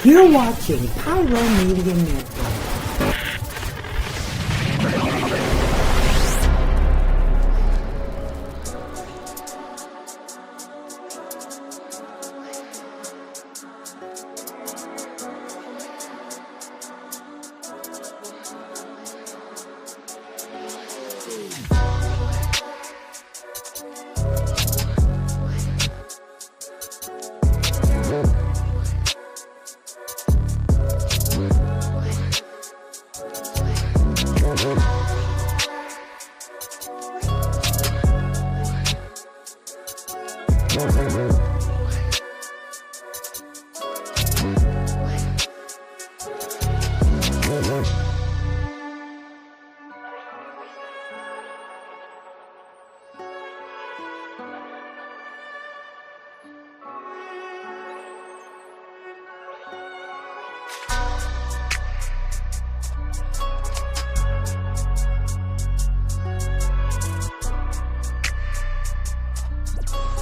You're watching Pyro Media Network.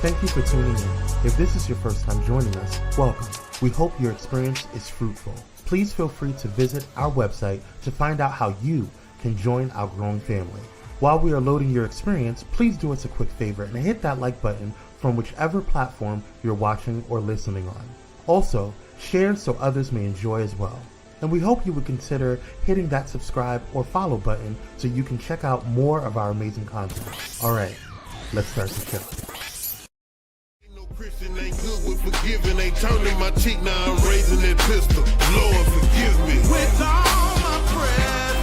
Thank you for tuning in. If this is your first time joining us, welcome. We hope your experience is fruitful. Please feel free to visit our website to find out how you can join our growing family. While we are loading your experience, please do us a quick favor and hit that like button from whichever platform you're watching or listening on. Also, share so others may enjoy as well. And we hope you would consider hitting that subscribe or follow button so you can check out more of our amazing content. All right, let's start the show. Christian ain't good with forgiving, ain't turning my cheek, now I'm raising that pistol. Lord, forgive me. With all my prayers,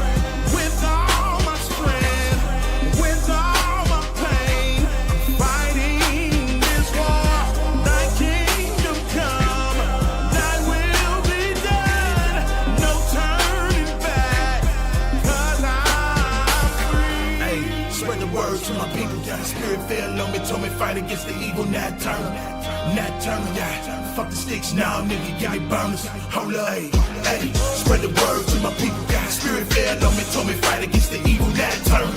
with all my strength, with all my pain, I'm fighting this war. Thy kingdom come, thy will be done. No turning back, 'cause I'm free. Hey, spread the word to my people. Got spirit fell on me, told me fight against the evil, not turn, yeah. Fuck the sticks now, nigga, got burners. Hold up, hey, spread the word to my people. Got spirit fell on me, told me fight against the evil, not turn.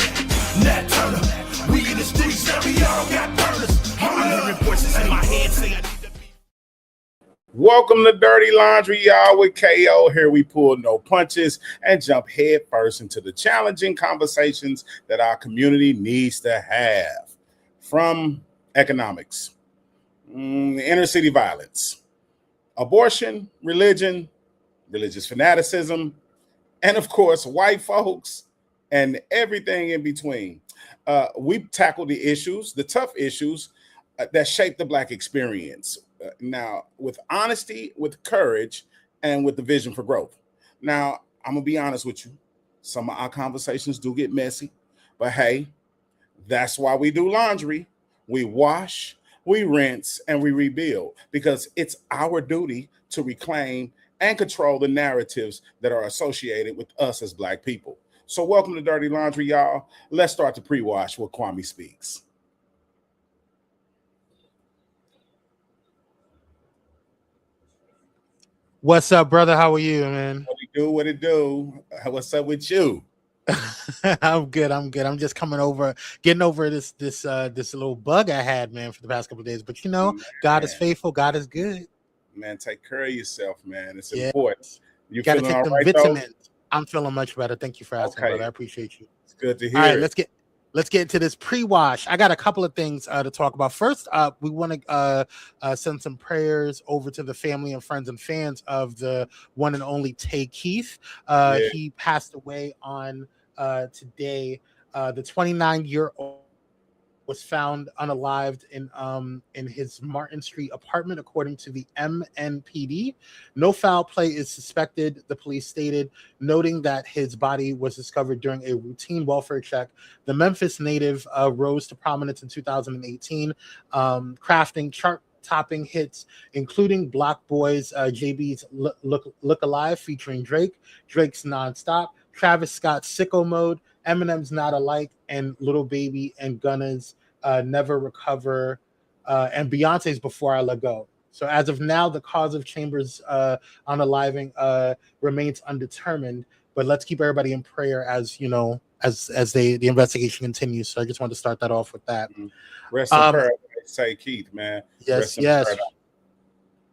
We in the sticks, now we all got burners. Hold up, voices in my head say I need to be. Welcome to Dirty Laundry, y'all, with KO. Here we pull no punches and jump head first into the challenging conversations that our community needs to have. From economics, inner city violence, abortion, religion, religious fanaticism, and of course, white folks and everything in between. We tackle the issues, the tough issues that shape the Black experience. Now, with honesty, with courage, and with the vision for growth. Now, I'm going to be honest with you. Some of our conversations do get messy, but hey, that's why we do laundry. We wash, we rinse, and we rebuild, because it's our duty to reclaim and control the narratives that are associated with us as Black people. So welcome to Dirty Laundry, y'all. Let's start the pre-wash with Kwame Speaks. What's up, brother? How are you, man? What it do? What's up with you? I'm good. I'm just getting over this little bug I had, man, for the past couple of days. But man. God is faithful. God is good. Man, take care of yourself, man. It's important. You gotta take them vitamins. Though? I'm feeling much better. Thank you for asking, brother. I appreciate you. It's good to hear. All right, let's get into this pre-wash. I got a couple of things to talk about. First up, we want to send some prayers over to the family and friends and fans of the one and only Tay Keith. He passed away on today. The 29-year-old was found unalived in his Martin Street apartment, according to the MNPD. No foul play is suspected, the police stated, noting that his body was discovered during a routine welfare check. The Memphis native rose to prominence in 2018, crafting chart-topping hits, including Block Boys, JB's Look Alive featuring Drake, Drake's Nonstop, Travis Scott's Sicko Mode, Eminem's Not Alike, and Lil Baby and Gunna's Never Recover, and Beyonce's Before I Let Go. So as of now, the cause of Chambers' unaliving remains undetermined, but let's keep everybody in prayer as the investigation continues. So I just wanted to start that off with that. Rest in prayer, say Keith, man. Yes.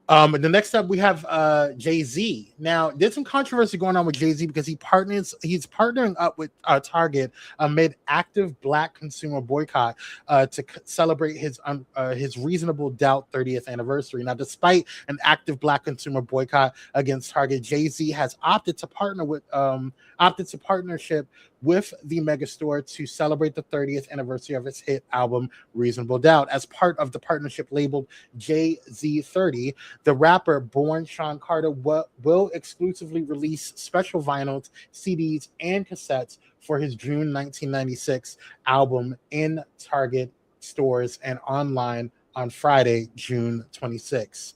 And the next up we have Jay-Z. Now, there's some controversy going on with Jay-Z because he's partnering up with Target amid active Black consumer boycott to celebrate his Reasonable Doubt 30th anniversary. Now, despite an active Black consumer boycott against Target, Jay-Z has opted to partnership with the megastore to celebrate the 30th anniversary of his hit album Reasonable Doubt. As part of the partnership labeled Jay-Z 30, the rapper Born Sean Carter will exclusively release special vinyls, CDs, and cassettes for his June 1996 album in Target stores and online on Friday, June 26.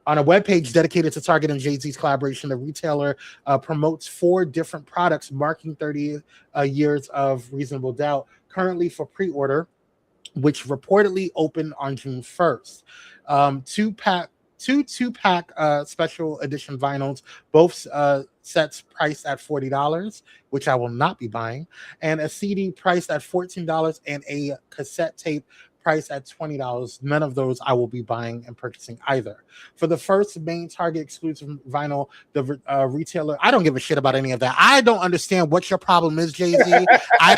On a webpage dedicated to Target and Jay-Z's collaboration, the retailer promotes 4 different products marking 30 years of Reasonable Doubt, currently for pre-order, which reportedly opened on June 1st. Two-pack special edition vinyls, both sets priced at $40, which I will not be buying, and a CD priced at $14 and a cassette tape priced at $20. None of those I will be buying and purchasing either. For the first main Target exclusive vinyl, the retailer, I don't give a shit about any of that. I don't understand what your problem is, Jay-Z. I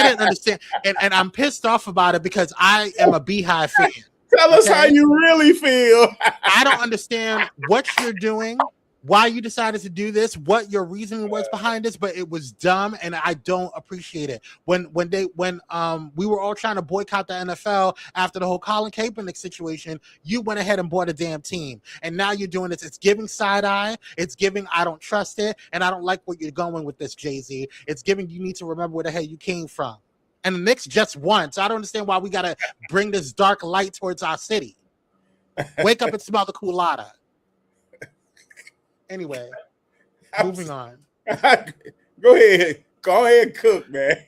didn't understand, and I'm pissed off about it because I am a Beehive fan. Tell us how you really feel. I don't understand what you're doing, why you decided to do this, what your reasoning was behind this, but it was dumb and I don't appreciate it. When we were all trying to boycott the NFL after the whole Colin Kaepernick situation, you went ahead and bought a damn team. And now you're doing this. It's giving side eye. It's giving I don't trust it. And I don't like what you're going with this, Jay-Z. It's giving you need to remember where the hell you came from. And the Knicks just won. So I don't understand why we got to bring this dark light towards our city. Wake up and smell the culotta. Anyway, moving on. Go ahead, cook, man.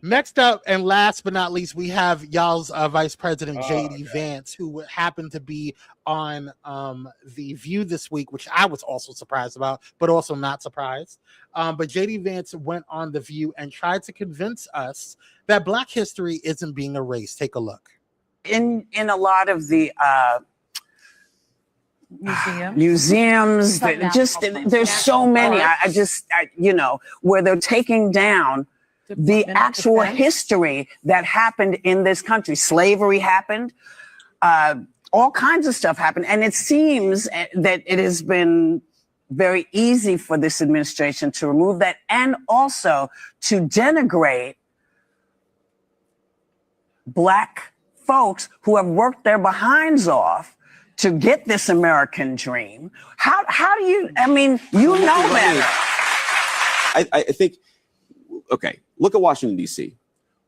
Next up, and last but not least, we have y'all's Vice President JD Vance, who happened to be on The View this week, which I was also surprised about, but also not surprised. But JD Vance went on The View and tried to convince us that Black history isn't being erased. Take a look. In a lot of the museums there's so many. Where they're taking down the actual history that happened in this country. Slavery happened, all kinds of stuff happened, and it seems that it has been very easy for this administration to remove that and also to denigrate Black folks who have worked their behinds off to get this American dream. How do you, you know better. I think, okay, look at Washington, D.C.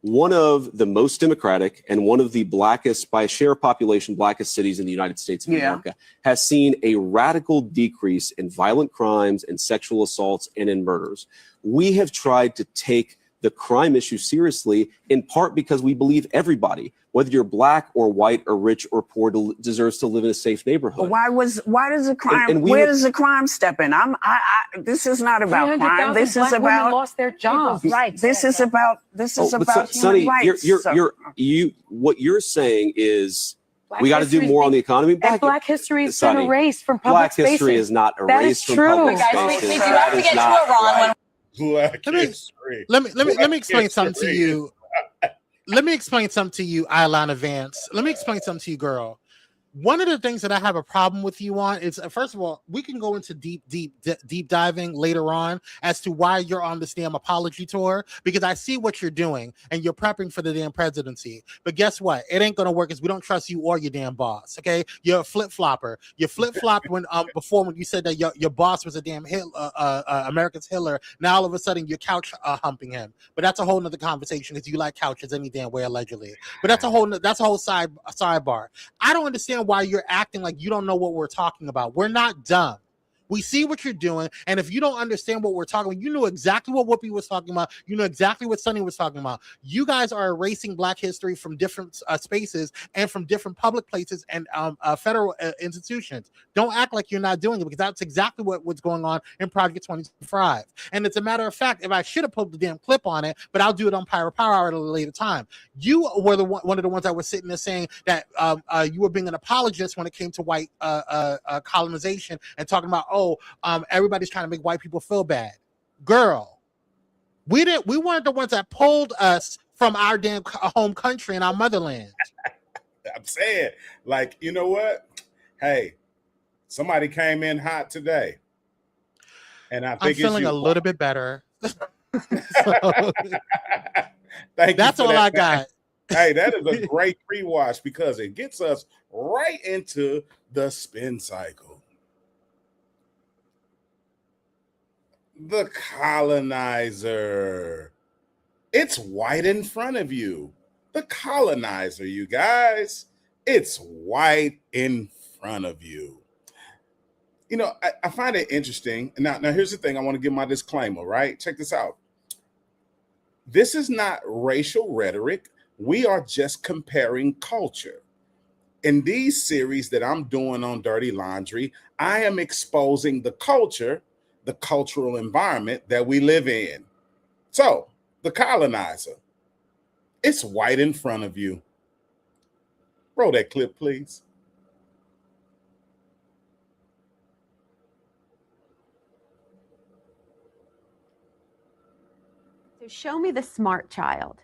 One of the most democratic and one of the blackest, by share of population, blackest cities in the United States of America, has seen a radical decrease in violent crimes and sexual assaults and in murders. We have tried to take the crime issue seriously, in part because we believe everybody, whether you're Black or white or rich or poor, deserves to live in a safe neighborhood. Why does the crime? Where does the crime step in? This is not about crime. This is about lost their jobs. Right. This is about Sonny, rights. What you're saying is we got to do more on the economy. Black history has been erased from public spaces. Black history is not erased from public spaces. We do have to get to it, Ron. Let me explain something to you. Let me explain something to you, Ailana Vance. Let me explain something to you, girl. One of the things that I have a problem with you on is, first of all, we can go into deep diving later on as to why you're on this damn apology tour, because I see what you're doing and you're prepping for the damn presidency. But guess what? It ain't gonna work because we don't trust you or your damn boss. Okay, you're a flip flopper. You flip flopped when before when you said that your boss was a damn America's Hitler. Now all of a sudden you're couch humping him. But that's a whole nother conversation because you like couches any damn way allegedly. But that's a whole sidebar. I don't understand why you're acting like you don't know what we're talking about. We're not dumb. We see what you're doing, and if you don't understand what we're talking about, you know exactly what Whoopi was talking about. You know exactly what Sunny was talking about. You guys are erasing Black history from different spaces and from different public places and federal institutions. Don't act like you're not doing it, because that's exactly what's going on in Project 25. And it's a matter of fact, if I should have pulled the damn clip on it, but I'll do it on Pyro Power Hour at a later time. You were one of the ones that was sitting there saying that you were being an apologist when it came to white colonization and talking about, everybody's trying to make white people feel bad. Girl, we weren't the ones that pulled us from our damn home country and our motherland. I'm saying, like, you know what? Hey, somebody came in hot today. And I think I'm feeling a little bit better. That's all I got. Hey, that is a great pre-wash because it gets us right into the spin cycle. The colonizer. It's white in front of you. The colonizer, you guys. It's white in front of you. You know, I find it interesting. Now, here's the thing. I want to give my disclaimer, right? Check this out. This is not racial rhetoric. We are just comparing culture. In these series that I'm doing on Dirty Laundry, I am exposing the culture, the cultural environment that we live in. So, the colonizer. It's white in front of you. Roll that clip, please. So show me the smart child.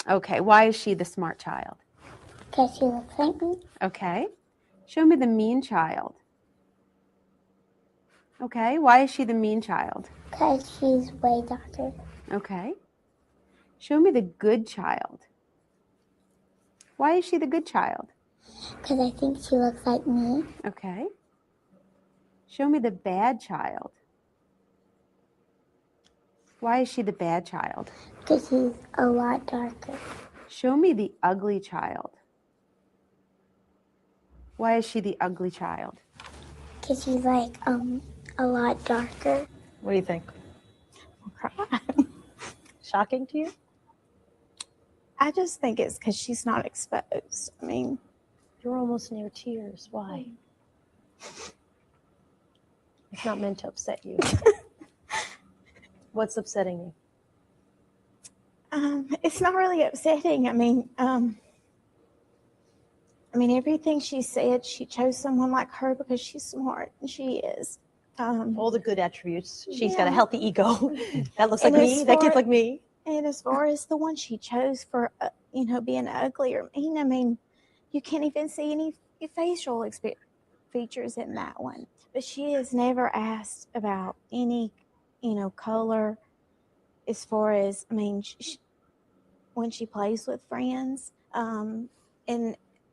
Okay, why is she the smart child? Because she looks like me. Okay. Show me the mean child. Okay, why is she the mean child? Because she's way darker. Okay. Show me the good child. Why is she the good child? Because I think she looks like me. Okay. Show me the bad child. Why is she the bad child? Because she's a lot darker. Show me the ugly child. Why is she the ugly child? Because she's like a lot darker. What do you think? Shocking to you? I just think it's because she's not exposed. I mean, You're almost near tears. Why? It's not meant to upset you. What's upsetting you? it's not really upsetting. I mean, everything she said, she chose someone like her because she's smart, and she is. All the good attributes. She's Yeah. got a healthy ego. That looks like And me. as That kid's far- like me. And as far as the one she chose for, being ugly or mean, I mean, you can't even see any facial features in that one. But she has never asked about any, color. As far as, when she plays with friends, and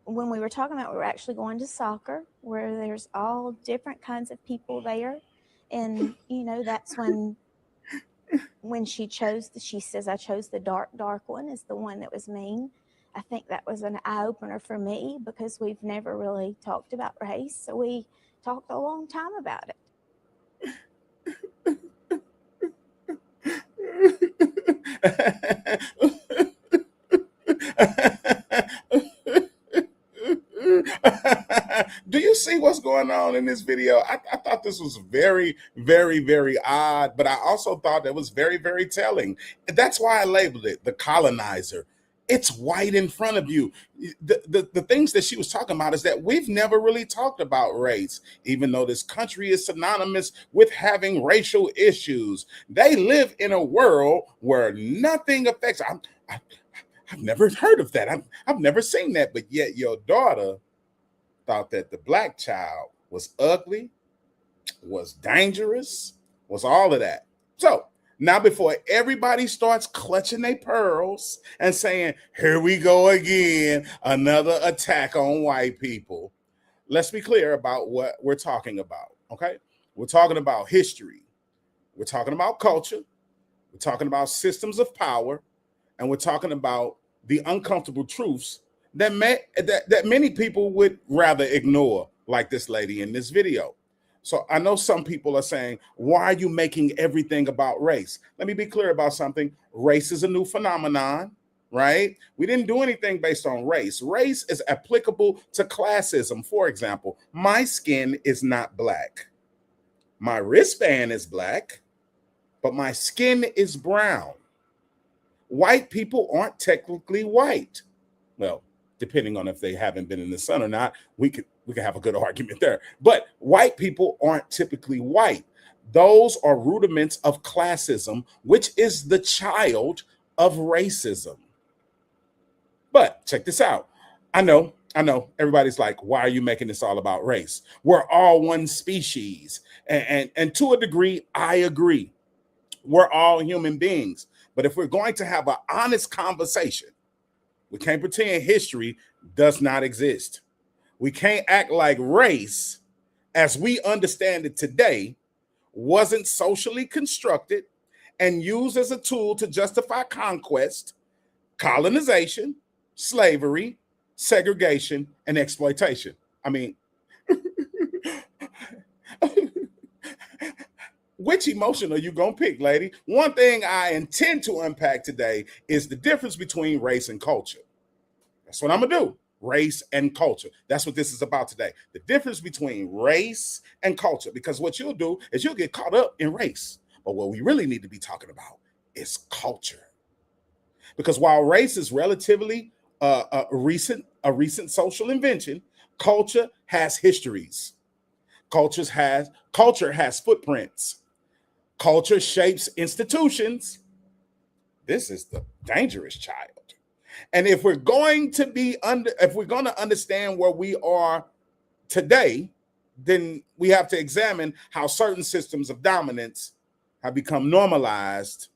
when we were talking about, we were actually going to soccer where there's all different kinds of people there, and that's when she says, I chose the dark one as the one that was mean. I think that was an eye-opener for me because we've never really talked about race. So we talked a long time about it. Do you see what's going on in this video? I thought this was very, very, very odd, but I also thought that was very, very telling. That's why I labeled it the colonizer. It's white in front of you. The things that she was talking about is that we've never really talked about race, even though this country is synonymous with having racial issues. They live in a world where nothing affects. I've never heard of that. I've never seen that, but yet your daughter thought that the black child was ugly, was dangerous, was all of that. So now, before everybody starts clutching their pearls and saying, here we go again, another attack on white people, let's be clear about what we're talking about, okay? We're talking about history. We're talking about culture. We're talking about systems of power. And we're talking about the uncomfortable truths that many people would rather ignore like this lady in this video. So I know some people are saying, why are you making everything about race? Let me be clear about something. Race is a new phenomenon, right? We didn't do anything based on race. Race is applicable to classism. For example, my skin is not black. My wristband is black, but my skin is brown. White people aren't technically white. Well, depending on if they haven't been in the sun or not, we could have a good argument there. But white people aren't typically white. Those are rudiments of classism, which is the child of racism. But check this out. I know, everybody's like, why are you making this all about race? We're all one species. And to a degree, I agree. We're all human beings. But if we're going to have an honest conversation, we can't pretend history does not exist. We can't act like race, as we understand it today, wasn't socially constructed and used as a tool to justify conquest, colonization, slavery, segregation, and exploitation. I mean, which emotion are you going to pick, lady? One thing I intend to unpack today is the difference between race and culture. That's what I'm going to do. Race and culture. That's what this is about today. The difference between race and culture. Because what you'll do is you'll get caught up in race. But what we really need to be talking about is culture. Because while race is relatively a recent social invention, culture has histories. Culture has footprints. Culture shapes institutions. This is the dangerous child. And if we're going to understand where we are today, then we have to examine how certain systems of dominance have become normalized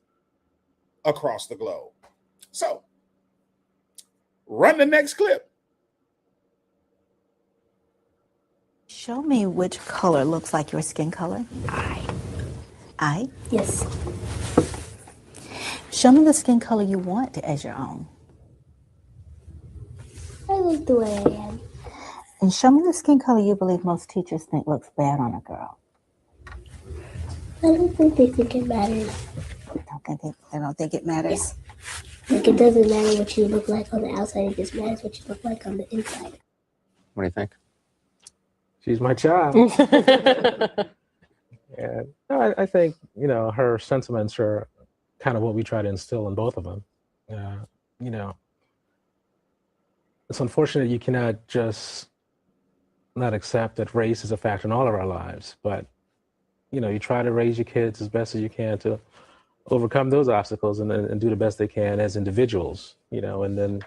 across the globe. So, run the next clip. Show me which color looks like your skin color. Eye? Yes. Show me the skin color you want as your own. I like the way I am. And show me the skin color you believe most teachers think looks bad on a girl. I don't think they think it matters. They don't think it matters? Yeah. Like, it doesn't matter what you look like on the outside, it just matters what you look like on the inside. What do you think? She's my child. And I think, her sentiments are kind of what we try to instill in both of them. It's unfortunate you cannot just not accept that race is a factor in all of our lives, but, you try to raise your kids as best as you can to overcome those obstacles and do the best they can as individuals, and then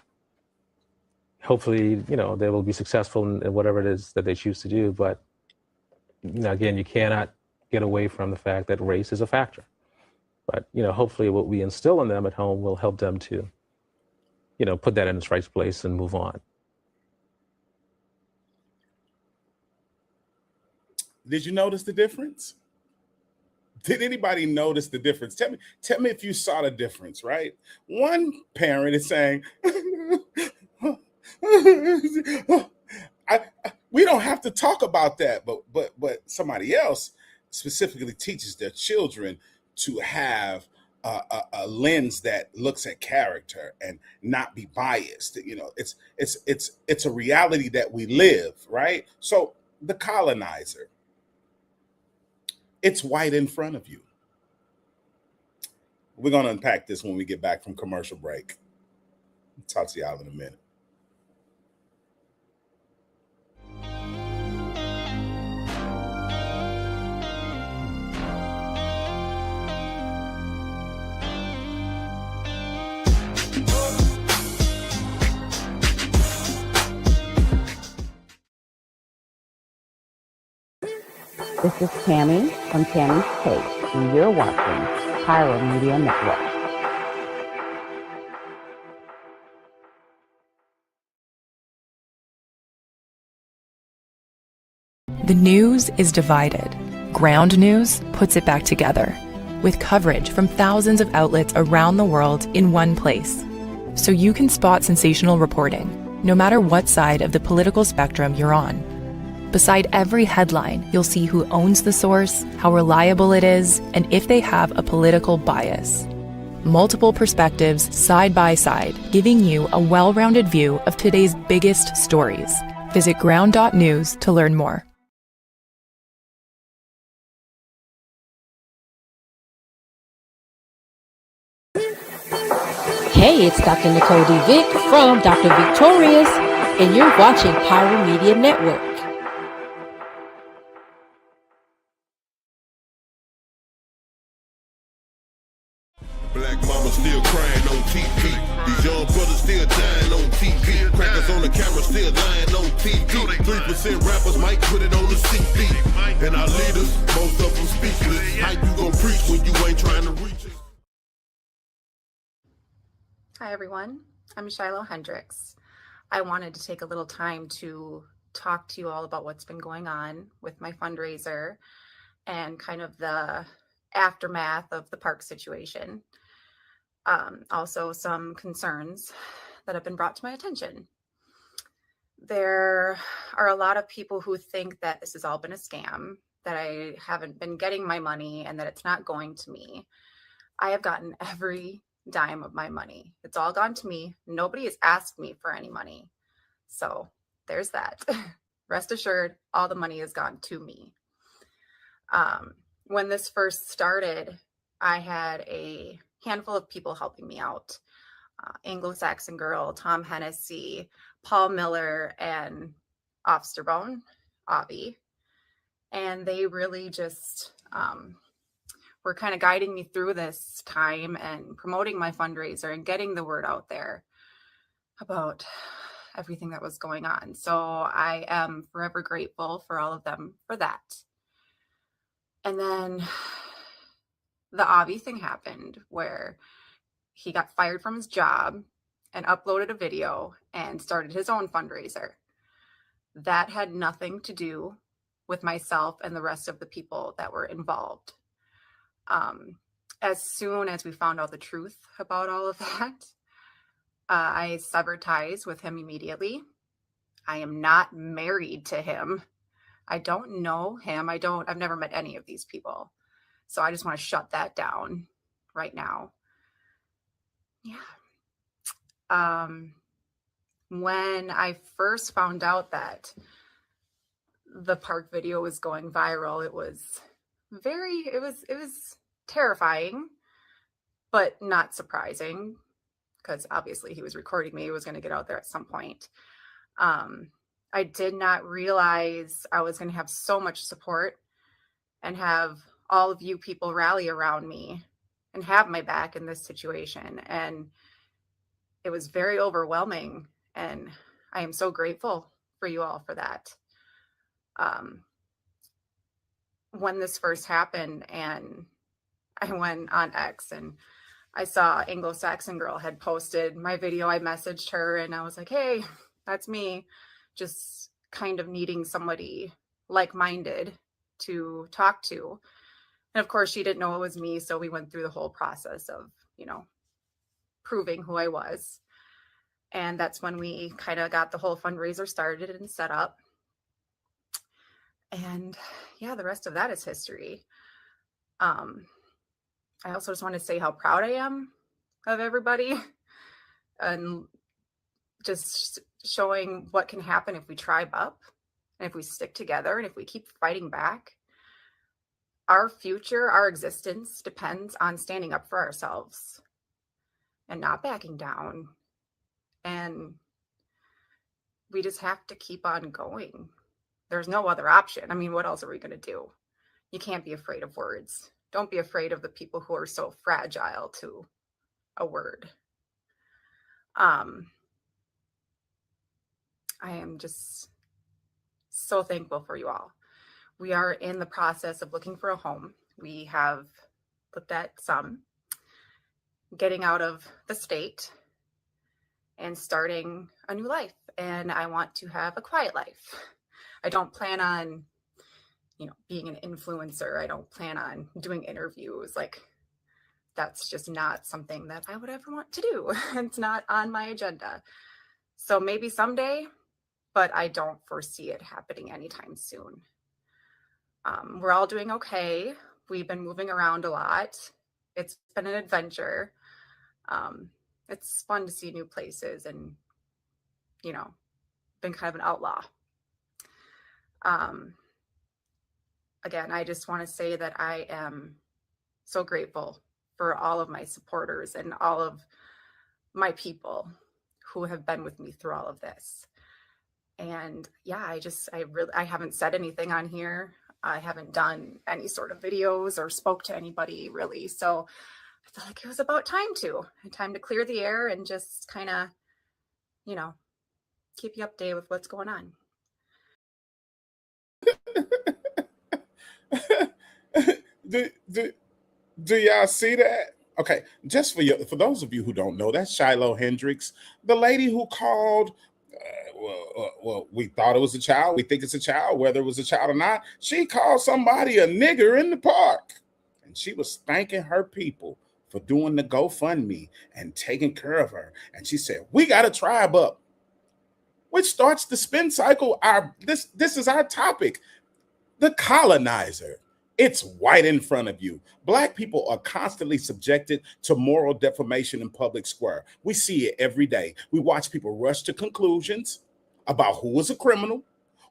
hopefully, they will be successful in whatever it is that they choose to do. But, again, you cannot get away from the fact that race is a factor. But, hopefully what we instill in them at home will help them to, put that in its right place and move on. Did you notice the difference? Did anybody notice the difference? Tell me if you saw the difference, right? One parent is saying, we don't have to talk about that, but somebody else specifically teaches their children to have a lens that looks at character and not be biased. It's a reality that we live, right? So the colonizer, it's white in front of you. We're going to unpack this when we get back from commercial break. Talk to y'all in a minute. This is Tammy from Tammy's Take, and you're watching Pyro Media Network. The news is divided. Ground News puts it back together, with coverage from thousands of outlets around the world in one place. So you can spot sensational reporting, no matter what side of the political spectrum you're on. Beside every headline, you'll see who owns the source, how reliable it is, and if they have a political bias. Multiple perspectives side by side, giving you a well-rounded view of today's biggest stories. Visit ground.news to learn more. Hey, it's Dr. Nicole D. Vick from Dr. Victorious, and you're watching Pyro Media Network. Black mama still crying on TV. These young brothers still dying on TV. Crackers on the camera still lying on TV. 3% rappers might put it on the CD. And our leaders, most of them speechless. How you gon' preach when you ain't trying to reach it? Hi everyone, I'm Shiloh Hendricks. I wanted to take a little time to talk to you all about what's been going on with my fundraiser and kind of the aftermath of the park situation. Also some concerns that have been brought to my attention. There are a lot of people who think that this has all been a scam, that I haven't been getting my money and that it's not going to me. I have gotten every dime of my money. It's all gone to me. Nobody has asked me for any money. So there's that. Rest assured, all the money has gone to me. When this first started, I had a handful of people helping me out. Anglo-Saxon Girl, Tom Hennessy, Paul Miller, and Ofsterbone, Avi. And they really just were kind of guiding me through this time and promoting my fundraiser and getting the word out there about everything that was going on. So I am forever grateful for all of them for that. And then the Avi thing happened where he got fired from his job and uploaded a video and started his own fundraiser. That had nothing to do with myself and the rest of the people that were involved. As soon as we found out the truth about all of that, I severed ties with him immediately. I am not married to him. I don't know him. I've never met any of these people. So I just want to shut that down right now. Yeah. When I first found out that the park video was going viral, it was terrifying, but not surprising, because obviously he was recording me. It was going to get out there at some point. I did not realize I was going to have so much support and have all of you people rally around me and have my back in this situation. And it was very overwhelming. And I am so grateful for you all for that. When this first happened and I went on X and I saw Anglo-Saxon Girl had posted my video, I messaged her and I was like, hey, that's me. Just kind of needing somebody like-minded to talk to. And of course, she didn't know it was me. So we went through the whole process of, proving who I was. And that's when we kind of got the whole fundraiser started and set up. And yeah, the rest of that is history. I also just want to say how proud I am of everybody and just showing what can happen if we tribe up and if we stick together and if we keep fighting back. Our future, our existence depends on standing up for ourselves and not backing down. And we just have to keep on going. There's no other option. I mean, what else are we going to do? You can't be afraid of words. Don't be afraid of the people who are so fragile to a word. I am just so thankful for you all. We are in the process of looking for a home. We have looked at some, getting out of the state and starting a new life. And I want to have a quiet life. I don't plan on, being an influencer. I don't plan on doing interviews. That's just not something that I would ever want to do. It's not on my agenda. So maybe someday but I don't foresee it happening anytime soon. We're all doing okay. We've been moving around a lot. It's been an adventure. It's fun to see new places and, you know, been kind of an outlaw. Again, I just want to say that I am so grateful for all of my supporters and all of my people who have been with me through all of this. And yeah, I haven't said anything on here. I haven't done any sort of videos or spoke to anybody really. So I felt like it was about time to clear the air and just kind of, you know, keep you updated with what's going on. Do y'all see that? Okay, just for those of you who don't know, that's Shiloh Hendricks, the lady who called. Well, we thought it was a child. We think it's a child, whether it was a child or not. She called somebody a nigger in the park, and she was thanking her people for doing the GoFundMe and taking care of her. And she said, "We got a tribe up," which starts the spin cycle. This is our topic, the colonizer. It's right in front of you. Black people are constantly subjected to moral defamation in public square. We see it every day. We watch people rush to conclusions about who is a criminal,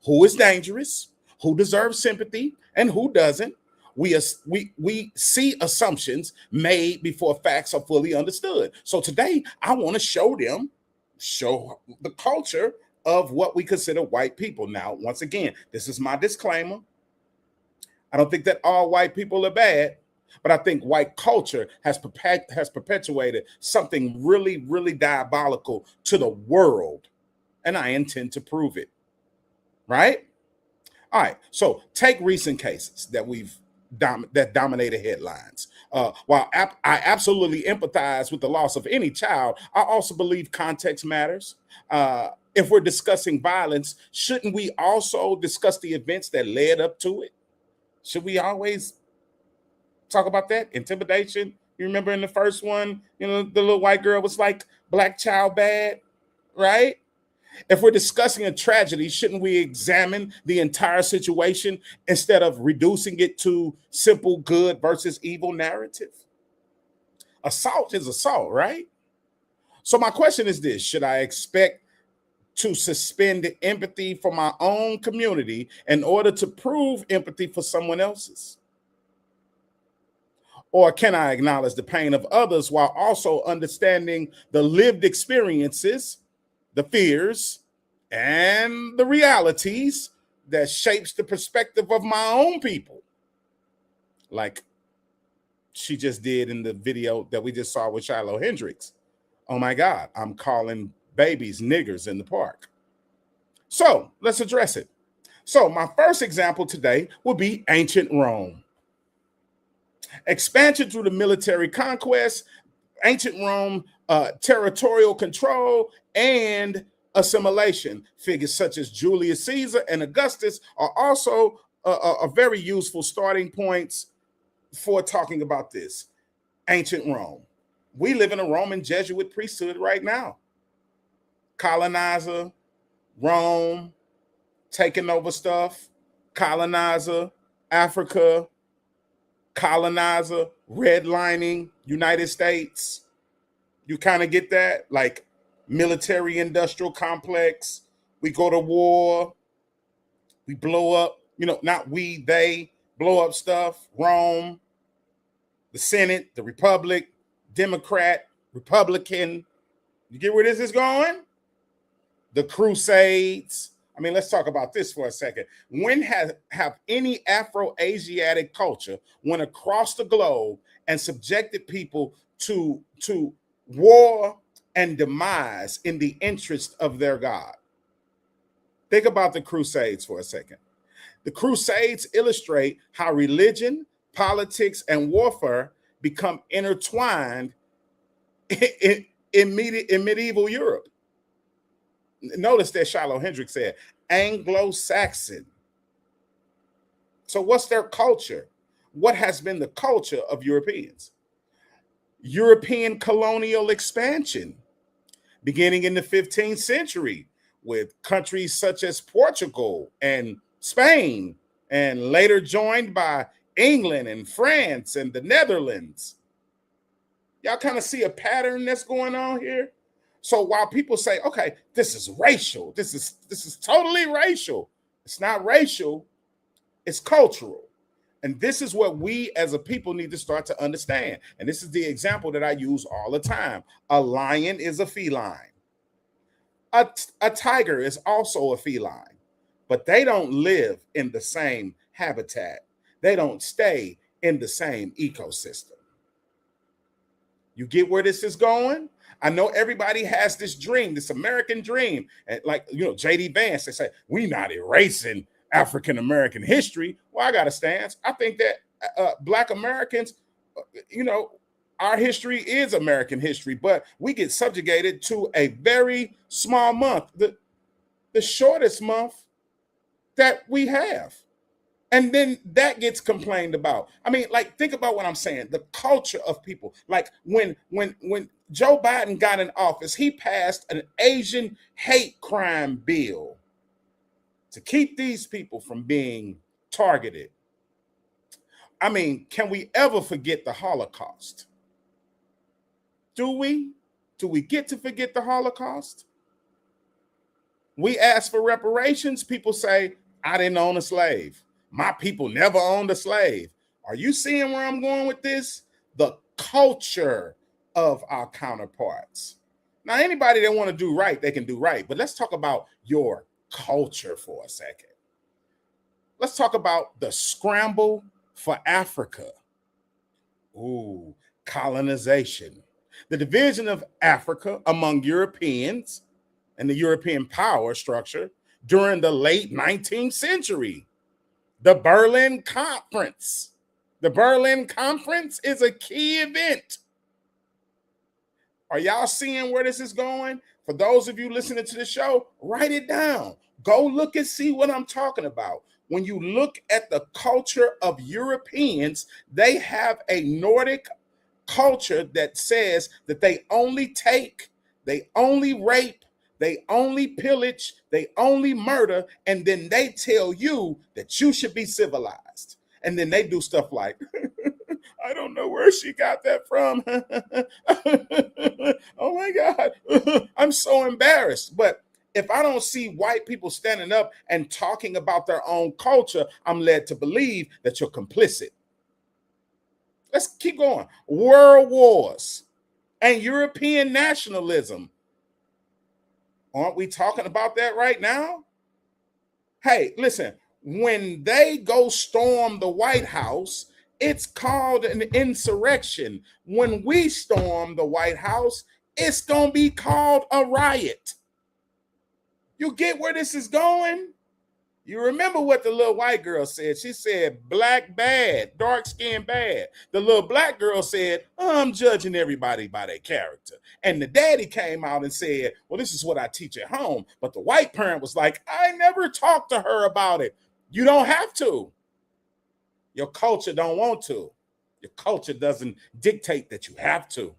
who is dangerous, who deserves sympathy, and who doesn't. We see assumptions made before facts are fully understood. So today, I want to show the culture of what we consider white people. Now, once again, this is my disclaimer. I don't think that all white people are bad, but I think white culture has perpetuated something really, really diabolical to the world, and I intend to prove it. Right? All right. So take recent cases that dominated headlines. While I absolutely empathize with the loss of any child, I also believe context matters. If we're discussing violence, shouldn't we also discuss the events that led up to it? Should we always talk about that? Intimidation. You remember in the first one, the little white girl was like, "Black child bad," right? If we're discussing a tragedy, shouldn't we examine the entire situation instead of reducing it to simple good versus evil narrative? Assault is assault, right? So my question is this: should I expect to suspend empathy for my own community in order to prove empathy for someone else's? Or can I acknowledge the pain of others while also understanding the lived experiences, the fears, and the realities that shapes the perspective of my own people? Like she just did in the video that we just saw with Shiloh Hendricks. Oh my God, I'm calling babies niggers in the park. So let's address it. So my first example today will be ancient Rome. Expansion through the military conquest, ancient Rome, territorial control, and assimilation. Figures such as Julius Caesar and Augustus are also very useful starting points for talking about this. Ancient Rome. We live in a Roman Jesuit priesthood right now. Colonizer, Rome, taking over stuff. Colonizer, Africa. Colonizer, redlining, United States. You kind of get that? Like military industrial complex. We go to war. We blow up, not we, they blow up stuff. Rome, the Senate, the Republic, Democrat, Republican. You get where this is going? The Crusades. I mean, let's talk about this for a second. When have any Afro-Asiatic culture went across the globe and subjected people to war and demise in the interest of their God? Think about the Crusades for a second. The Crusades illustrate how religion, politics, and warfare become intertwined in medieval Europe. Notice that Shiloh Hendricks said Anglo-Saxon. So what's their culture? What has been the culture of Europeans? European colonial expansion. Beginning in the 15th century, with countries such as Portugal and Spain, and later joined by England and France and the Netherlands. Y'all kind of see a pattern that's going on here. So while people say, okay, this is racial, this is totally racial, it's not racial, it's cultural. And this is what we as a people need to start to understand. And this is the example that I use all the time. A lion is a feline. A tiger is also a feline, but they don't live in the same habitat. They don't stay in the same ecosystem. You get where this is going? I know everybody has this dream, this American dream. And like, J.D. Vance, they say, we not erasing African-American history. Well, I got a stance. I think that Black Americans, our history is American history, but we get subjugated to a very small month, the shortest month that we have. And then that gets complained about. I mean, like, think about what I'm saying. The culture of people. Like when Joe Biden got in office, he passed an Asian hate crime bill to keep these people from being targeted. I mean, can we ever forget the Holocaust? Do we? Do we get to forget the Holocaust? We ask for reparations. People say, I didn't own a slave. My people never owned a slave. Are you seeing where I'm going with this? The culture of our counterparts. Now, anybody that want to do right, they can do right. But let's talk about your culture for a second. Let's talk about the scramble for Africa. Ooh, colonization. The division of Africa among Europeans and the European power structure during the late 19th century. The Berlin Conference. The Berlin Conference is a key event. Are y'all seeing where this is going? For those of you listening to the show, write it down. Go look and see what I'm talking about. When you look at the culture of Europeans, they have a Nordic culture that says that they only take, they only rape, they only pillage, they only murder, and then they tell you that you should be civilized. And then they do stuff like, I don't know where she got that from. Oh my God, I'm so embarrassed. But if I don't see white people standing up and talking about their own culture, I'm led to believe that you're complicit. Let's keep going. World wars and European nationalism. Aren't we talking about that right now? Hey, listen, when they go storm the White House, it's called an insurrection. When we storm the White House, it's going to be called a riot. You get where this is going? You remember what the little white girl said? She said, black bad, dark skin bad. The little black girl said, I'm judging everybody by their character. And the daddy came out and said, well, this is what I teach at home. But the white parent was like, I never talked to her about it. You don't have to. Your culture don't want to. Your culture doesn't dictate that you have to.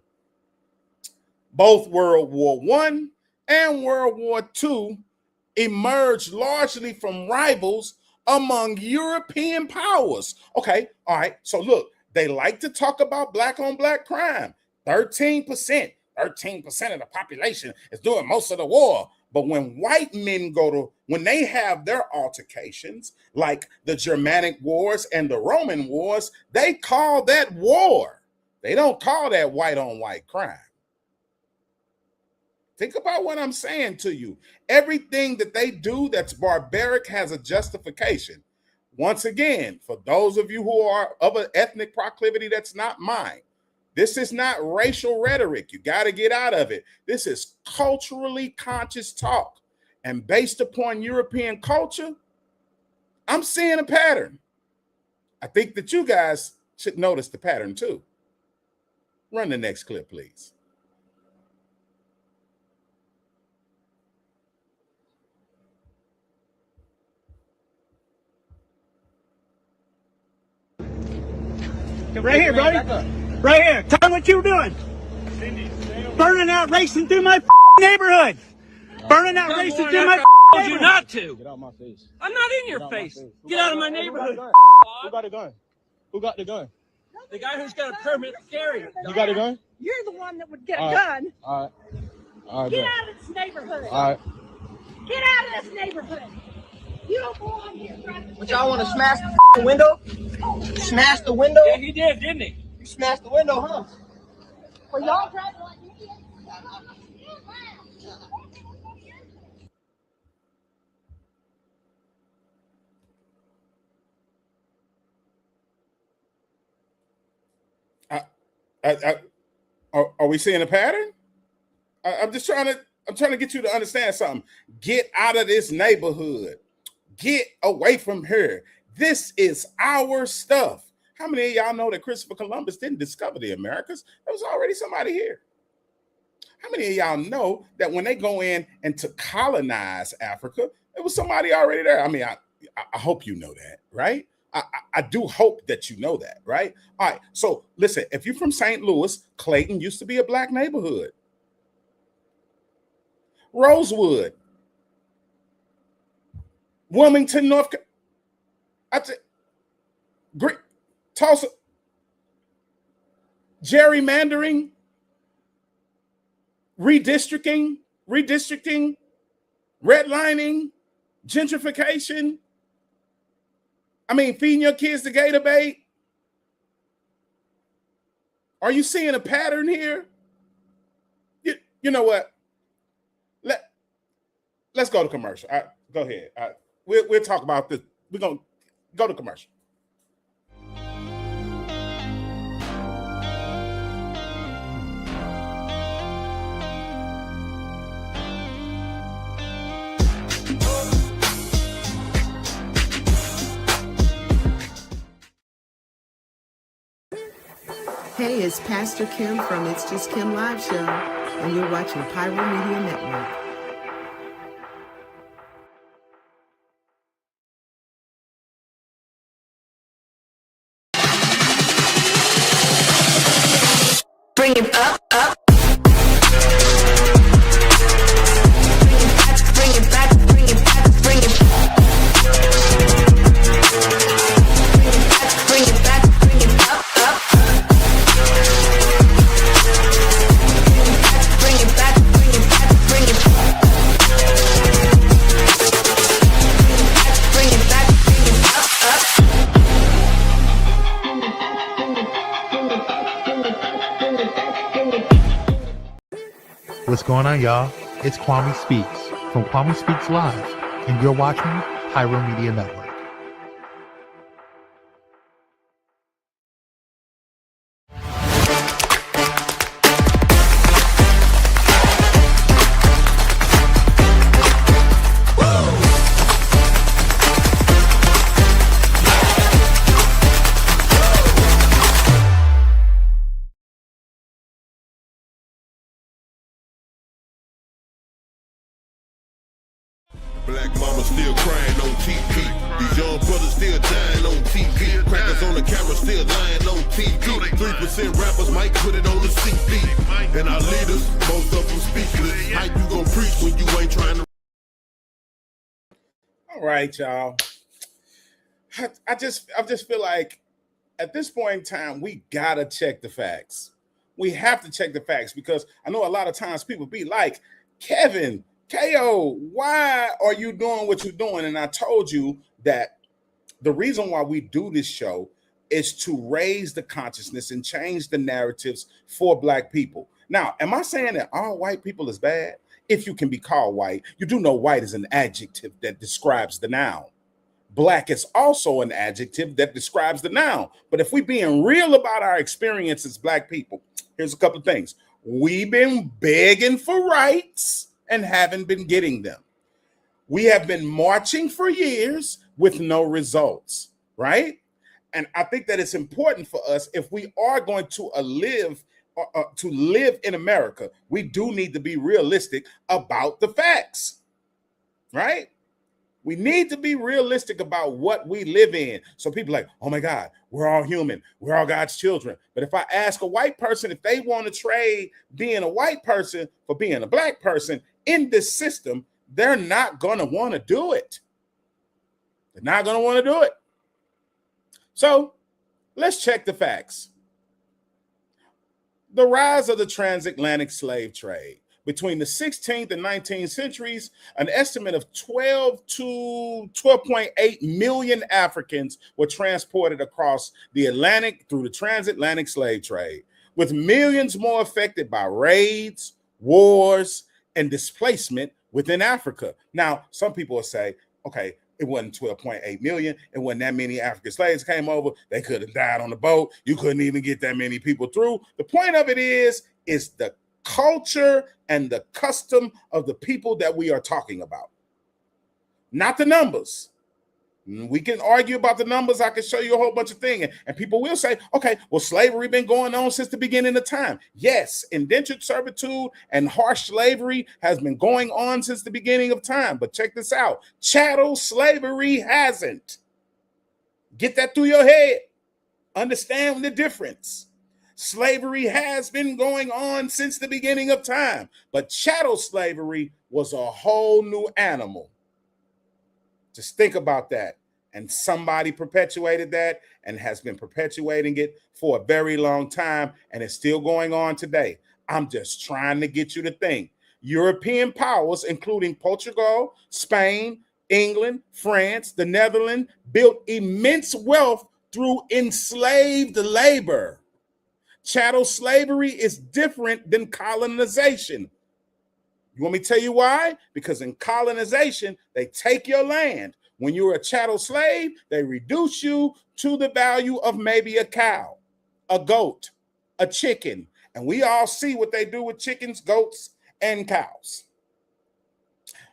Both World War I and World War II emerged largely from rivals among European powers. Okay, all right. So look, they like to talk about black on black crime. 13% of the population is doing most of the war. But when white men when they have their altercations, like the Germanic wars and the Roman wars, they call that war. They don't call that white on white crime. Think about what I'm saying to you. Everything that they do that's barbaric has a justification. Once again, for those of you who are of an ethnic proclivity that's not mine, this is not racial rhetoric. You got to get out of it. This is culturally conscious talk. And based upon European culture, I'm seeing a pattern. I think that you guys should notice the pattern too. Run the next clip, please. Right here, brother. Right here. Tell me what you were doing. Burning out, racing through my neighborhood. Burning that racist in my told you not to. Get out my face. I'm not in your face. Get out of my neighborhood. Who got a gun? Who got the gun? The guy who's got a permit to carry it. You got a gun? You're the one that would get a gun. All right. All right. Get out of this neighborhood. All right. Get out of this neighborhood. You don't belong here. But y'all want to smash the window? Smash the window? Yeah, he did, didn't he? You smashed the window, huh? Well, y'all driving like idiots. Are we seeing a pattern? I'm trying to get you to understand something. Get out of this neighborhood. Get away from here. This is our stuff. How many of y'all know that Christopher Columbus didn't discover the Americas? There was already somebody here. How many of y'all know that when they go in and to colonize Africa, there was somebody already there? I mean, I hope you know that, right? I do hope that you know that, right? All right, so listen, if you're from St. Louis, Clayton used to be a black neighborhood. Rosewood, Wilmington, North Carolina, Tulsa, gerrymandering, redistricting, redlining, gentrification. I mean, feeding your kids the gator bait. Are you seeing a pattern here? You know what? Let's go to commercial. Go ahead. We'll talk about this. We're going to go to commercial. Hey, it's Pastor Kim from It's Just Kim Live Show, and you're watching Pyro Media Network. Bring it up, up. Bring it back, bring it back, bring it back. Bring it back, bring it up, up. Bring it back, bring it back, bring it back. Bring it back, bring it up, up. What's going on, y'all? It's Kwame Speaks from Kwame Speaks Live, and you're watching Pyro Media Network. Black mama still crying on TV. These young brothers still dying on TV. Crackers on the camera still lying on TV. 3% rappers might put it on the CD. And our leaders, most of them speechless. How you gonna preach when you ain't trying to? All right, y'all. I just feel like at this point in time, we gotta check the facts. We have to check the facts because I know a lot of times people be like, Kevin, KO, why are you doing what you're doing? And I told you that the reason why we do this show is to raise the consciousness and change the narratives for Black people. Now, am I saying that all white people is bad? If you can be called white, you do know white is an adjective that describes the noun. Black is also an adjective that describes the noun. But if we're being real about our experience as Black people, here's a couple of things. We've been begging for rights and haven't been getting them. We have been marching for years with no results, right? And I think that it's important for us, if we are going to live in America, we do need to be realistic about the facts, right? We need to be realistic about what we live in. So people are like, oh my God, we're all human. We're all God's children. But if I ask a white person if they want to trade being a white person for being a black person in this system, they're not going to want to do it. They're not going to want to do it. So let's check the facts. The rise of the transatlantic slave trade. Between the 16th and 19th centuries, an estimate of 12 to 12.8 million Africans were transported across the Atlantic through the transatlantic slave trade, with millions more affected by raids, wars, and displacement within Africa. Now, some people will say, okay, it wasn't 12.8 million. It wasn't that many African slaves came over. They could have died on the boat. You couldn't even get that many people through. The point of it is the culture and the custom of the people that we are talking about, not the numbers. We can argue about the numbers. I can show you a whole bunch of things, and people will say, okay, well, slavery been going on since the beginning of time. Yes, indentured servitude and harsh slavery has been going on since the beginning of time, but check this out. Chattel slavery hasn't. Get that through your head. Understand the difference. Slavery has been going on since the beginning of time, but chattel slavery was a whole new animal. Just think about that. And somebody perpetuated that and has been perpetuating it for a very long time, and it's still going on today. I'm just trying to get you to think. European powers, including Portugal, Spain, England, France, the Netherlands, built immense wealth through enslaved labor. Chattel slavery is different than colonization. You want me to tell you why? Because in colonization, they take your land. When you're a chattel slave, they reduce you to the value of maybe a cow, a goat, a chicken. And we all see what they do with chickens, goats, and cows.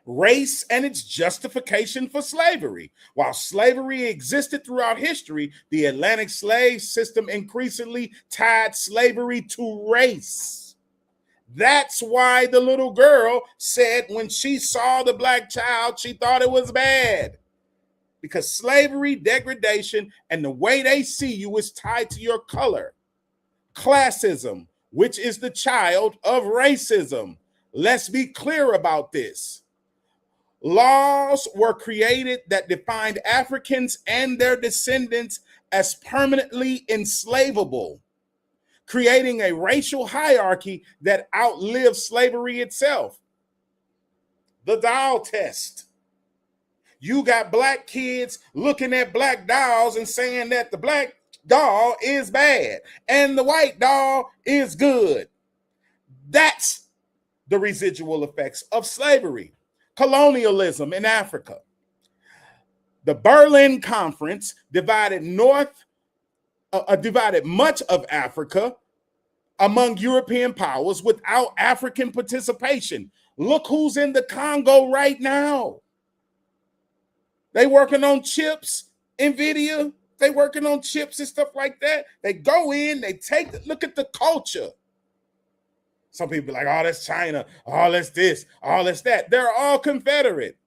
Race and its justification for slavery. While slavery existed throughout history, the Atlantic slave system increasingly tied slavery to race. That's why the little girl said when she saw the black child, she thought it was bad. Because slavery, degradation, and the way they see you is tied to your color. Classism, which is the child of racism. Let's be clear about this. Laws were created that defined Africans and their descendants as permanently enslavable, creating a racial hierarchy that outlived slavery itself. The doll test. You got black kids looking at black dolls and saying that the black doll is bad and the white doll is good. That's the residual effects of slavery. Colonialism in Africa. The Berlin Conference divided much of Africa among European powers without African participation. Look who's in the Congo right now. They working on chips, NVIDIA. They working on chips and stuff like that. They go in, they look at the culture. Some people be like, oh, that's China. Oh, that's this. Oh, that's that. They're all Confederate.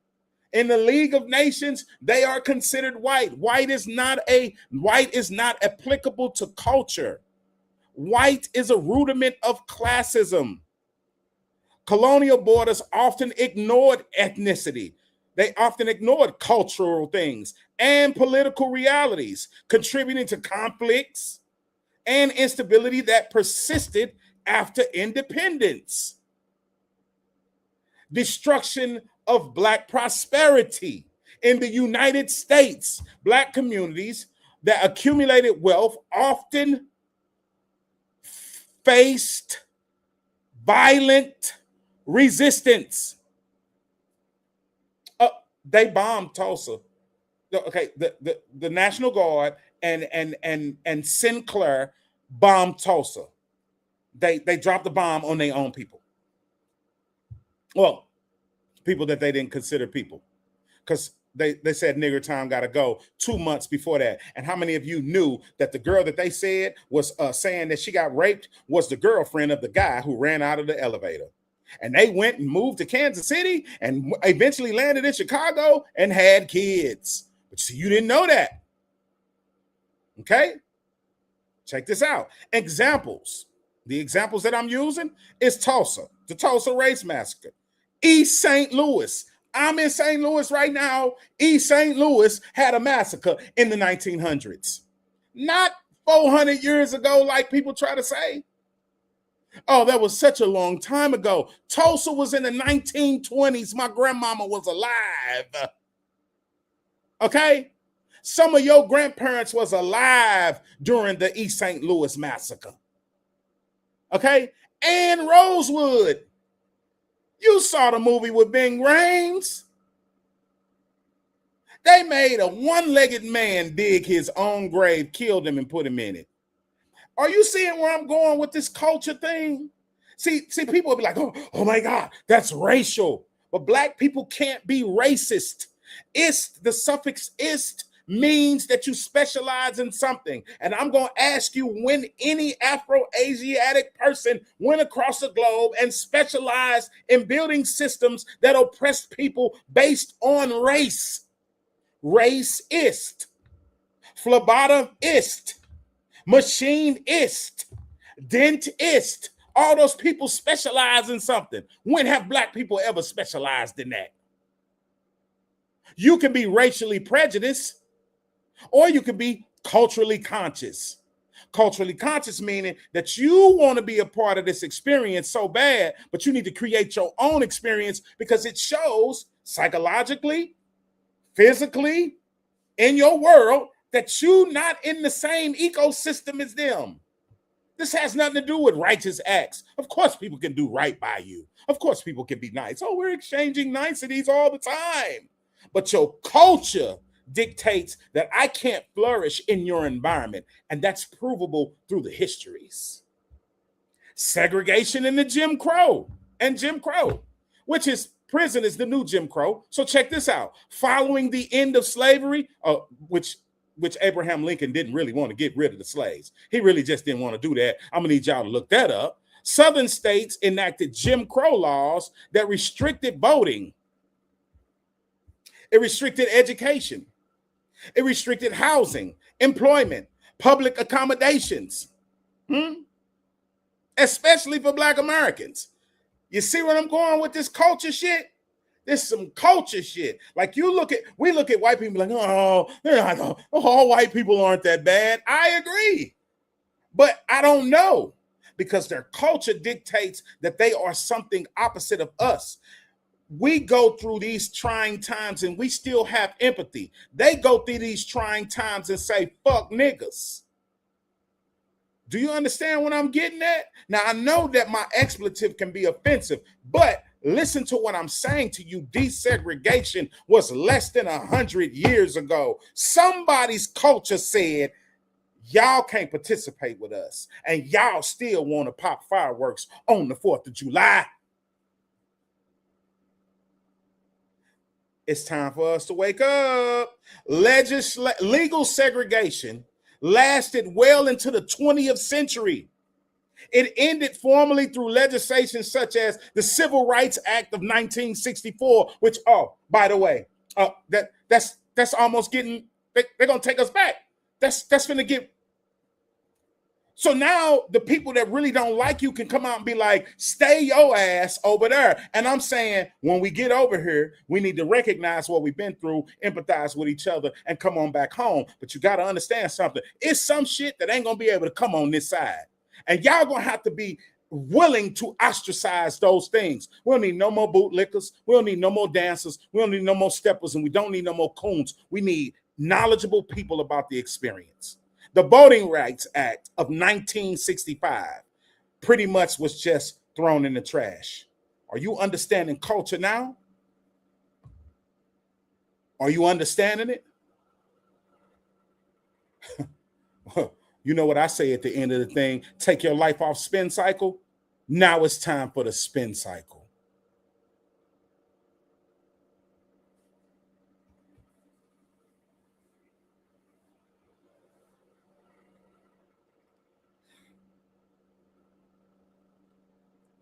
In the League of Nations, they are considered white. White is not applicable to culture. White is a rudiment of classism. Colonial borders often ignored ethnicity. They often ignored cultural things and political realities, contributing to conflicts and instability that persisted after independence. Destruction of Black prosperity. In the United States, Black communities that accumulated wealth often faced violent resistance. They bombed Tulsa. Okay, the National Guard and Sinclair bombed Tulsa. They dropped the bomb on their own people. Well, people that they didn't consider people, because they said nigger time got to go 2 months before that. And how many of you knew that the girl that they said was saying that she got raped was the girlfriend of the guy who ran out of the elevator? And they went and moved to Kansas City and eventually landed in Chicago and had kids. But see, you didn't know that. Okay? Check this out. Examples. The examples that I'm using is Tulsa, the Tulsa Race Massacre. East St. Louis. I'm in St. Louis right now. East St. Louis had a massacre in the 1900s. Not 400 years ago, like people try to say. Oh, that was such a long time ago. Tulsa was in the 1920s. My grandmama was alive. Okay? Some of your grandparents was alive during the East St. Louis massacre. Okay? And Rosewood. You saw the movie with Bing Rames. They made a one-legged man dig his own grave, killed him, and put him in it. Are you seeing where I'm going with this culture thing? See, people will be like, oh my God, that's racial. But Black people can't be racist. Ist, the suffix ist, means that you specialize in something. And I'm going to ask you, when any Afro-Asiatic person went across the globe and specialized in building systems that oppressed people based on race. Race ist. Phlebotom ist. Machine ist. Dent ist. All those people specialize in something. When have Black people ever specialized in that? You can be racially prejudiced, or you can be culturally conscious. Culturally conscious meaning that you want to be a part of this experience so bad, but you need to create your own experience because it shows psychologically, physically, in your world that you're not in the same ecosystem as them. This has nothing to do with righteous acts. Of course, people can do right by you. Of course, people can be nice. Oh, we're exchanging niceties all the time. But your culture dictates that I can't flourish in your environment. And that's provable through the histories. Segregation in the Jim Crow, which is prison is the new Jim Crow. So check this out. Following the end of slavery, which Abraham Lincoln didn't really want to get rid of the slaves. He really just didn't want to do that. I'm going to need y'all to look that up. Southern states enacted Jim Crow laws that restricted voting. It restricted education. It restricted housing, employment, public accommodations, especially for Black Americans. You see where I'm going with this culture shit? This is some culture shit. Like we look at white people like, oh, they're not, all white people aren't that bad. I agree. But I don't know, because their culture dictates that they are something opposite of us. We go through these trying times and we still have empathy. They go through these trying times and say, fuck niggas. Do you understand what I'm getting at? Now, I know that my expletive can be offensive, but listen to what I'm saying to you. Desegregation was less than 100 years ago. Somebody's culture said, y'all can't participate with us, and y'all still want to pop fireworks on the 4th of July. It's time for us to wake up. Legal segregation lasted well into the 20th century. It ended formally through legislation such as the Civil Rights Act of 1964, which, oh, by the way, that's almost getting, they're gonna take us back. That's gonna get. So now the people that really don't like you can come out and be like, stay your ass over there. And I'm saying, when we get over here, we need to recognize what we've been through, empathize with each other, and come on back home. But you got to understand something. It's some shit that ain't going to be able to come on this side. And y'all going to have to be willing to ostracize those things. We don't need no more bootlickers. We don't need no more dancers. We don't need no more steppers. And we don't need no more coons. We need knowledgeable people about the experience. The Voting Rights Act of 1965 pretty much was just thrown in the trash. Are you understanding culture now? Are you understanding it? You know what I say at the end of the thing? Take your life off spin cycle. Now it's time for the spin cycle.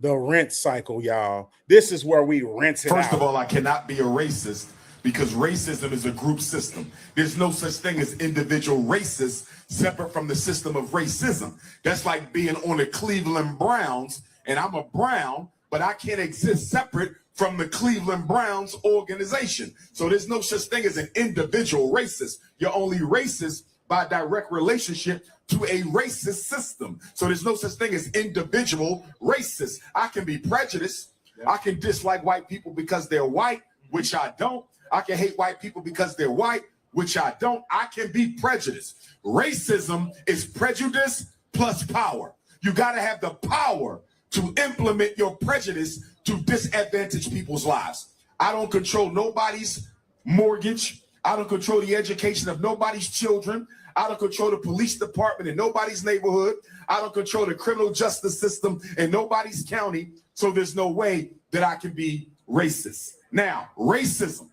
The rent cycle, y'all. This is where we rent it out. First of all, I cannot be a racist because racism is a group system. There's no such thing as individual racists separate from the system of racism. That's like being on the Cleveland Browns, and I'm a Brown, but I can't exist separate from the Cleveland Browns organization. So there's no such thing as an individual racist. You're only racist by direct relationship to a racist system. So there's no such thing as individual racist. I can be prejudiced. I can dislike white people because they're white, which I don't. I can hate white people because they're white, which I don't. I can be prejudiced. Racism is prejudice plus power. You got to have the power to implement your prejudice to disadvantage people's lives. I don't control nobody's mortgage. I don't control the education of nobody's children. I don't control the police department in nobody's neighborhood. I don't control the criminal justice system in nobody's county. So there's no way that I can be racist. Now, racism,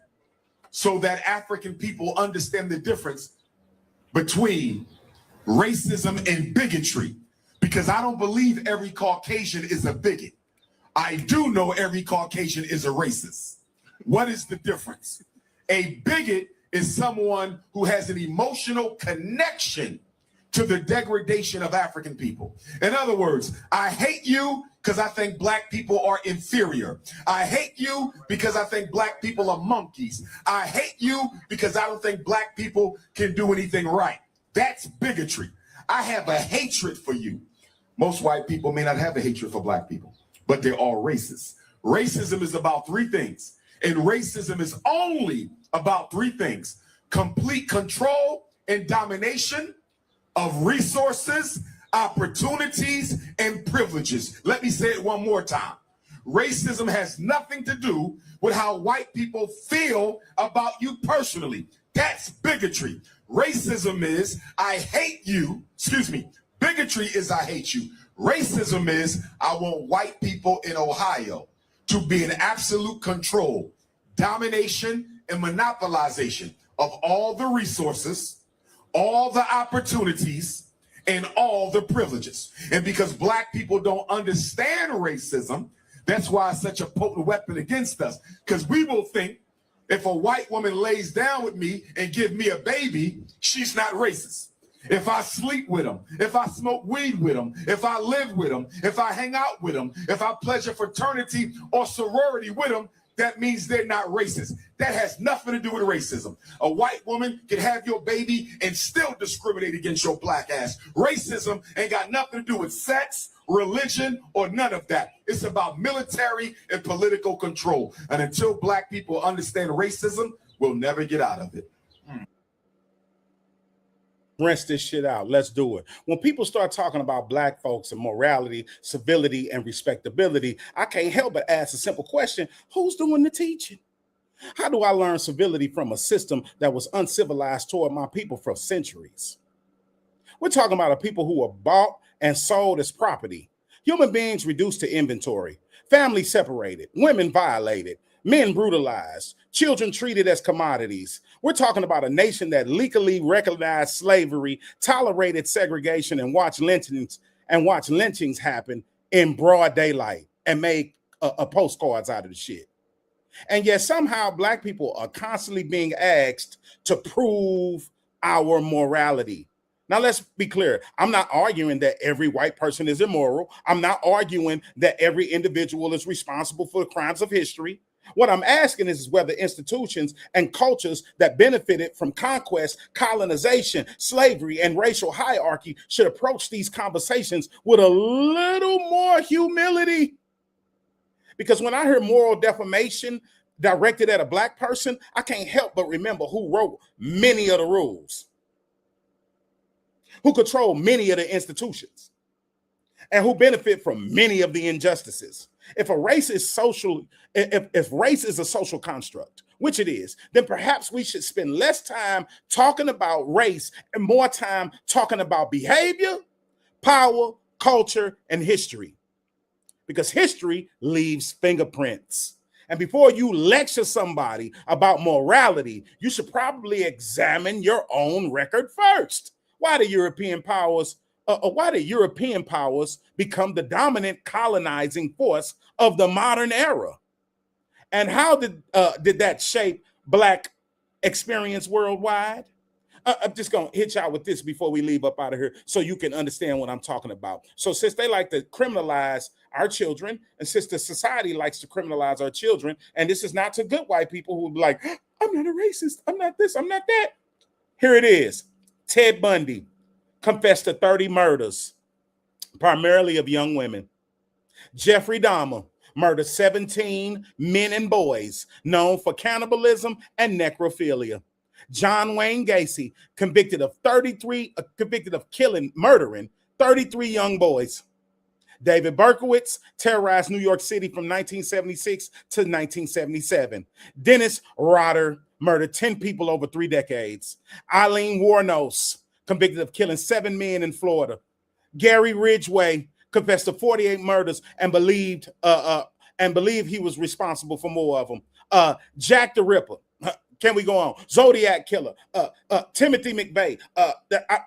so that African people understand the difference between racism and bigotry, because I don't believe every Caucasian is a bigot. I do know every Caucasian is a racist. What is the difference? A bigot is someone who has an emotional connection to the degradation of African people. In other words, I hate you because I think black people are inferior. I hate you because I think black people are monkeys. I hate you because I don't think black people can do anything right. That's bigotry. I have a hatred for you. Most white people may not have a hatred for black people, but they're all racist. Racism is about three things, and racism is only about three things: complete control and domination of resources, opportunities, and privileges. Let me say it one more time. Racism has nothing to do with how white people feel about you personally. That's bigotry. Racism is, I hate you. Excuse me. Bigotry is, I hate you. Racism is, I want white people in Ohio to be in absolute control, domination, and monopolization of all the resources, all the opportunities, and all the privileges. And because black people don't understand racism, that's why it's such a potent weapon against us. Because we will think if a white woman lays down with me and give me a baby, she's not racist. If I sleep with them, if I smoke weed with them, if I live with them, if I hang out with them, if I pledge a fraternity or sorority with them, that means they're not racist. That has nothing to do with racism. A white woman can have your baby and still discriminate against your black ass. Racism ain't got nothing to do with sex, religion, or none of that. It's about military and political control. And until black people understand racism, we'll never get out of it. Rinse this shit out. Let's do it. When people start talking about black folks and morality, civility, and respectability, I can't help but ask a simple question: who's doing the teaching? How do I learn civility from a system that was uncivilized toward my people for centuries? We're talking about a people who were bought and sold as property, human beings reduced to inventory, families separated, women violated, men brutalized, children treated as commodities. We're talking about a nation that legally recognized slavery, tolerated segregation, and watched lynchings happen in broad daylight and made postcards out of the shit. And yet somehow black people are constantly being asked to prove our morality. Now, let's be clear. I'm not arguing that every white person is immoral. I'm not arguing that every individual is responsible for the crimes of history. What I'm asking is whether institutions and cultures that benefited from conquest, colonization, slavery, and racial hierarchy should approach these conversations with a little more humility. Because when I hear moral defamation directed at a black person, I can't help but remember who wrote many of the rules, who control many of the institutions, and who benefit from many of the injustices. If race is a social construct, which it is, then perhaps we should spend less time talking about race and more time talking about behavior, power, culture, and history. Because history leaves fingerprints. And before you lecture somebody about morality, you should probably examine your own record first. Why the European powers why did European powers become the dominant colonizing force of the modern era? And how did that shape Black experience worldwide? I'm just going to hit y'all with this before we leave up out of here so you can understand what I'm talking about. So since they like to criminalize our children, and since the society likes to criminalize our children, and this is not to good white people who be like, I'm not a racist, I'm not this, I'm not that. Here it is. Ted Bundy confessed to 30 murders, primarily of young women. Jeffrey Dahmer murdered 17 men and boys known for cannibalism and necrophilia. John Wayne Gacy convicted of murdering 33 young boys. David Berkowitz terrorized New York City from 1976 to 1977. Dennis Rodder murdered 10 people over 3 decades. Eileen Wuornos convicted of killing 7 men in Florida. Gary Ridgway confessed to 48 murders and believed he was responsible for more of them. Jack the Ripper. Can we go on? Zodiac Killer, Timothy McVeigh.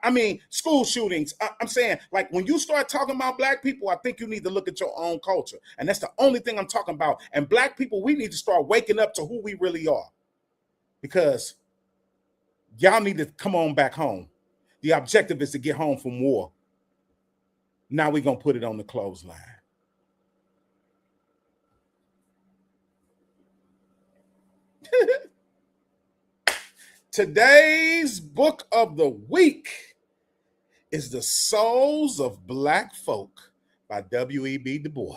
I mean, school shootings. I'm saying, like, when you start talking about Black people, I think you need to look at your own culture. And that's the only thing I'm talking about. And Black people, we need to start waking up to who we really are. Because y'all need to come on back home. The objective is to get home from war. Now we're going to put it on the clothesline. Today's book of the week is The Souls of Black Folk by W.E.B. Du Bois.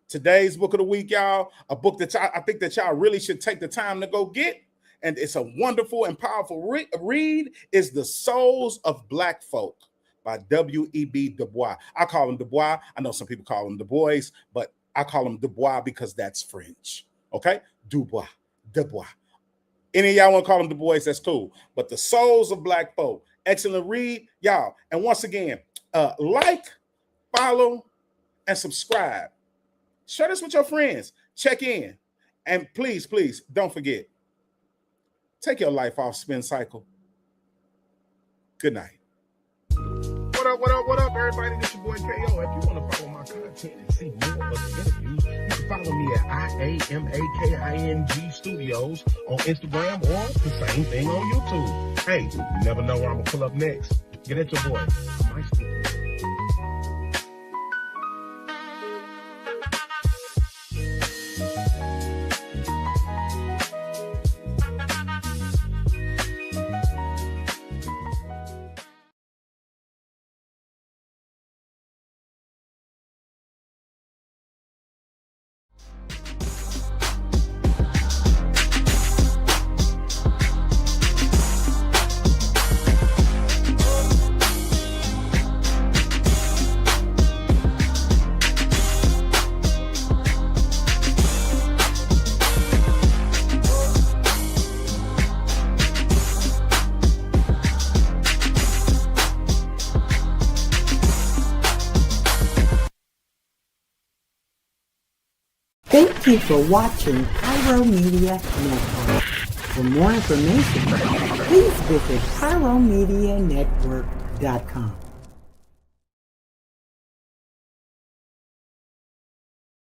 Today's book of the week, y'all, a book that I think that y'all really should take the time to go get. And it's a wonderful and powerful read, is The Souls of Black Folk by W.E.B. Du Bois. I call him Du Bois. I know some people call him Du Bois, but I call him Du Bois because that's French. Okay? Du Bois. Du Bois. Any of y'all want to call them Du Bois, that's cool. But The Souls of Black Folk, excellent read, y'all. And once again, like, follow, and subscribe. Share this with your friends. Check in. And please, please, don't forget, take your life off spin cycle. Good night. What up, everybody? This your boy KO. If you want to follow my content and see more of the interviews, you can follow me at IAMAKING Studios on Instagram or the same thing on YouTube. Hey, you never know where I'm going to pull up next. Get at your boy. I might speak. Thank you for watching Pyro Media Network. For more information, please visit pyromedianetwork.com.